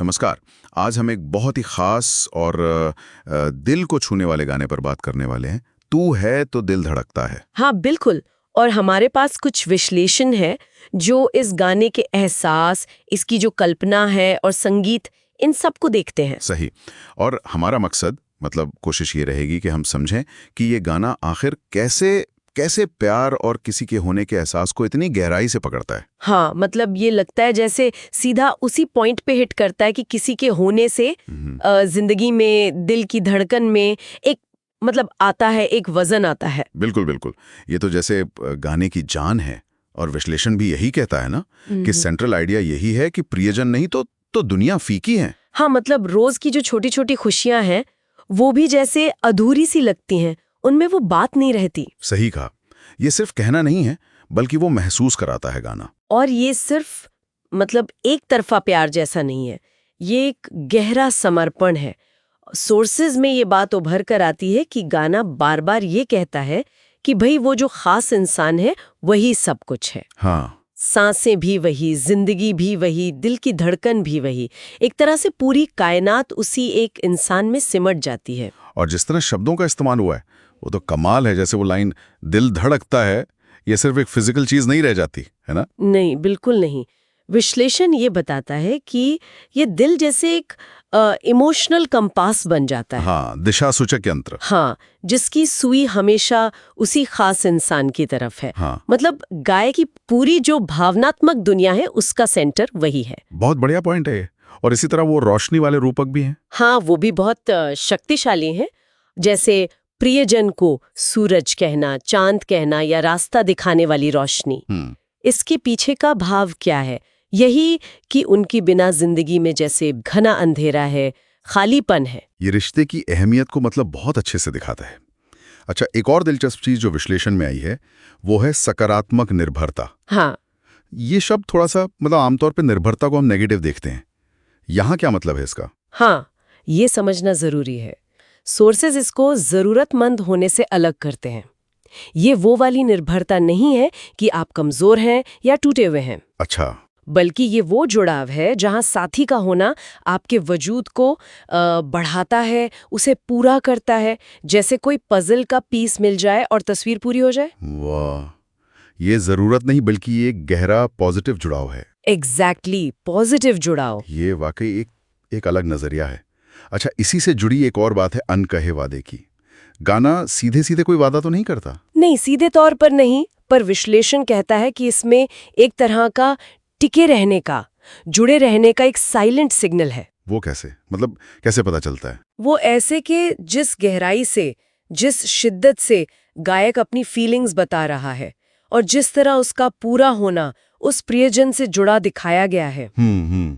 नमस्कार। आज हम एक बहुत ही खास और दिल को छूने वाले गाने पर बात करने वाले हैं। तू है तो दिल धड़कता है। हाँ बिल्कुल। और हमारे पास कुछ विश्लेषण है जो इस गाने के एहसास, इसकी जो कल्पना है और संगीत, इन सब को देखते हैं। सही। और हमारा मकसद मतलब कोशिश ये रहेगी कि हम समझें कि ये गाना आखिर कैसे कैसे प्यार और किसी के होने के एहसास को इतनी गहराई से पकड़ता है। हाँ मतलब ये लगता है जैसे सीधा उसी पॉइंट पे हिट करता है कि किसी के होने से जिंदगी में, दिल की धड़कन में एक मतलब आता है, एक वजन आता है। बिल्कुल बिल्कुल। ये तो जैसे गाने की जान है। और विश्लेषण भी यही कहता है ना कि सेंट्रल आइडिया यही है कि प्रियजन नहीं तो दुनिया फीकी है। हाँ मतलब रोज की जो छोटी छोटी खुशियां हैं वो भी जैसे अधूरी सी लगती हैं, उनमें वो बात नहीं रहती। सही कहा। ये सिर्फ कहना नहीं है बल्कि वो महसूस कराता है गाना। और ये सिर्फ मतलब एक तरफा प्यार जैसा नहीं है, ये एक गहरा समर्पण है। सोर्सेज में ये बात उभर कर आती है कि गाना बार बार ये कहता है कि भाई वो जो खास इंसान है वही सब कुछ है। हाँ। सांसें भी वही, जिंदगी भी वही, दिल की धड़कन भी वही। एक तरह से पूरी कायनात उसी एक इंसान में सिमट जाती है। और जिस तरह शब्दों का इस्तेमाल हुआ है वो तो कमाल है। जैसे वो लाइन दिल धड़कता है, ये सिर्फ एक फिजिकल चीज नहीं रह जाती है ना। नहीं, बिल्कुल नहीं। विश्लेषण ये बताता है कि ये दिल जैसे एक इमोशनल कंपास बन जाता है। हाँ, दिशा सूचक यंत्र। हाँ, जिसकी सुई हमेशा उसी खास इंसान की तरफ है। हाँ। मतलब गाय की पूरी जो भावनात्मक दुनिया है उसका सेंटर वही है। बहुत बढ़िया पॉइंट है ये। और इसी तरह वो रोशनी वाले रूपक भी हैं। हाँ, वो भी बहुत शक्तिशाली हैं। जैसे प्रियजन को सूरज कहना, चांद कहना या रास्ता दिखाने वाली रोशनी। इसके पीछे का भाव क्या है? यही कि उनकी बिना जिंदगी में जैसे घना अंधेरा है, खालीपन है। ये रिश्ते की अहमियत को मतलब बहुत अच्छे से दिखाता है। अच्छा, एक और दिलचस्प चीज जो विश्लेषण में आई है वो है सकारात्मक निर्भरता। हाँ, ये शब्द थोड़ा सा मतलब आमतौर पर निर्भरता को हम नेगेटिव देखते हैं। यहाँ क्या मतलब है इसका? हाँ, ये समझना जरूरी है। सोर्सेज इसको जरूरतमंद होने से अलग करते हैं। ये वो वाली निर्भरता नहीं है कि आप कमजोर हैं या टूटे हुए हैं। अच्छा। बल्कि ये वो जुड़ाव है जहां साथी का होना आपके वजूद को बढ़ाता है, उसे पूरा करता है। जैसे कोई पजल का पीस मिल जाए और तस्वीर पूरी हो जाए। वाह, ये जरूरत नहीं बल्कि ये गहरा पॉजिटिव जुड़ाव है। एग्जैक्टली, पॉजिटिव जुड़ाव। ये वाकई एक अलग नजरिया है। अच्छा, इसी से जुड़ी एक और बात है अनकहे वादे की। गाना सीधे सीधे कोई वादा तो नहीं करता। नहीं, सीधे तौर पर नहीं, पर विश्लेषण कहता है कि इसमें एक तरह का टिके रहने का, जुड़े रहने का एक साइलेंट सिग्नल है। वो कैसे? मतलब कैसे पता चलता है? वो ऐसे कि जिस गहराई से, जिस शिद्दत से गायक अपनी फीलिंग्स बता रहा है और जिस तरह उसका पूरा होना उस प्रियजन से जुड़ा दिखाया गया है,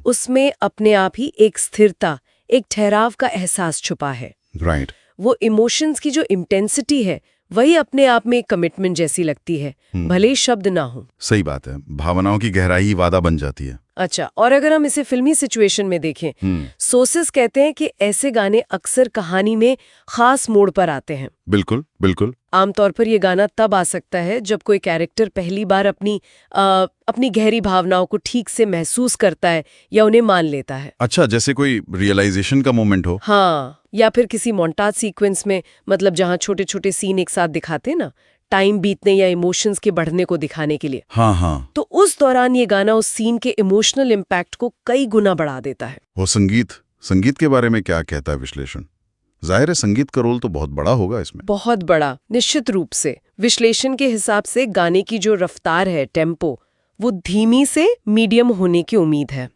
उसमें अपने आप ही एक स्थिरता, एक ठहराव का एहसास छुपा है। राइट। वो इमोशंस की जो इंटेंसिटी है वही अपने आप में एक कमिटमेंट जैसी लगती है, भले ही शब्द ना हो। सही बात है, भावनाओं की गहराई ही वादा बन जाती है। अच्छा, और अगर हम इसे फिल्मी सिचुएशन में देखें, सोर्सेस कहते हैं कि ऐसे गाने अक्सर कहानी में खास मोड़ पर आते हैं। बिल्कुल बिल्कुल। आमतौर पर ये गाना तब आ सकता है जब कोई कैरेक्टर पहली बार अपनी गहरी भावनाओं को ठीक से महसूस करता है या उन्हें मान लेता है। अच्छा, जैसे कोई रियलाइजेशन का मोमेंट हो। हाँ, या फिर किसी मोन्टाज सीक्वेंस में, मतलब जहाँ छोटे छोटे सीन एक साथ दिखाते हैं ना, टाइम बीतने या इमोशंस के बढ़ने को दिखाने के लिए। हाँ हाँ। तो उस दौरान ये गाना उस सीन के इमोशनल इम्पैक्ट को कई गुना बढ़ा देता है। वो संगीत के बारे में क्या कहता है विश्लेषण? जाहिर है संगीत का रोल तो बहुत बड़ा होगा इसमें। बहुत बड़ा, निश्चित रूप से। विश्लेषण के हिसाब से गाने की जो रफ्तार है, टेम्पो, वो धीमी से मीडियम होने की उम्मीद है।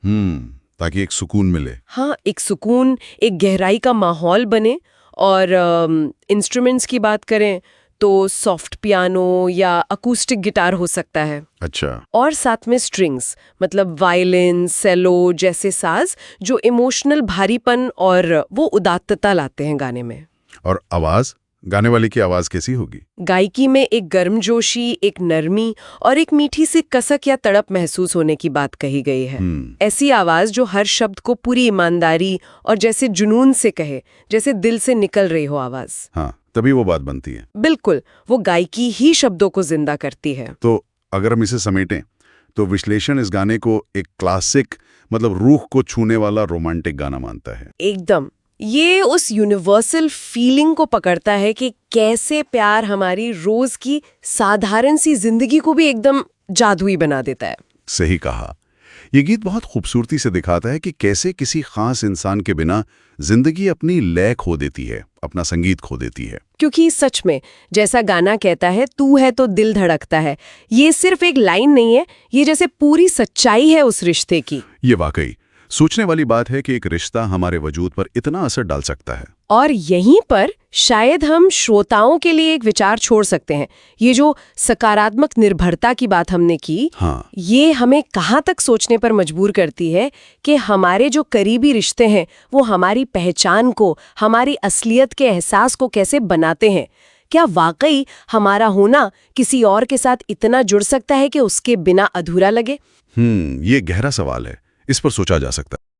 ताकि एक सुकून मिले। हाँ, एक सुकून, एक गहराई का माहौल बने। और इंस्ट्रूमेंट्स की बात करें तो सॉफ्ट पियानो या अकूस्टिक गिटार हो सकता है। अच्छा। और साथ में स्ट्रिंग्स, मतलब वायलिन, सेलो जैसे साज जो इमोशनल भारीपन और वो उदात्तता लाते हैं गाने में। और आवाज, गाने वाले की आवाज कैसी होगी? गायकी में एक गर्मजोशी, एक नरमी और एक मीठी सी कसक या तड़प महसूस होने की बात कही गई है। ऐसी आवाज जो हर शब्द को पूरी ईमानदारी और जैसे जुनून से कहे, जैसे दिल से निकल रही हो आवाज। हाँ, तभी वो बात बनती है। बिल्कुल, वो गायकी ही शब्दों को जिंदा करती है। तो अगर हम इसे समेटें तो विश्लेषण इस गाने को एक क्लासिक मतलब रूह को छूने वाला रोमांटिक गाना मानता है। एकदम, ये उस यूनिवर्सल फीलिंग को पकड़ता है कि कैसे प्यार हमारी रोज की साधारण सी जिंदगी को भी एकदम जादुई बना देता है। सही कहा। ये गीत बहुत खूबसूरती से दिखाता है कि कैसे किसी खास इंसान के बिना जिंदगी अपनी लय खो देती है, अपना संगीत खो देती है। क्योंकि सच में जैसा गाना कहता है, तू है तो दिल धड़कता है, ये सिर्फ एक लाइन नहीं है, ये जैसे पूरी सच्चाई है उस रिश्ते की। ये वाकई सोचने वाली बात है कि एक रिश्ता हमारे वजूद पर इतना असर डाल सकता है। और यहीं पर शायद हम श्रोताओं के लिए एक विचार छोड़ सकते हैं। ये जो सकारात्मक निर्भरता की बात हमने की, हाँ, ये हमें कहाँ तक सोचने पर मजबूर करती है कि हमारे जो करीबी रिश्ते हैं वो हमारी पहचान को, हमारी असलियत के एहसास को कैसे बनाते हैं। क्या वाकई हमारा होना किसी और के साथ इतना जुड़ सकता है कि उसके बिना अधूरा लगे? ये गहरा सवाल है, इस पर सोचा जा सकता है।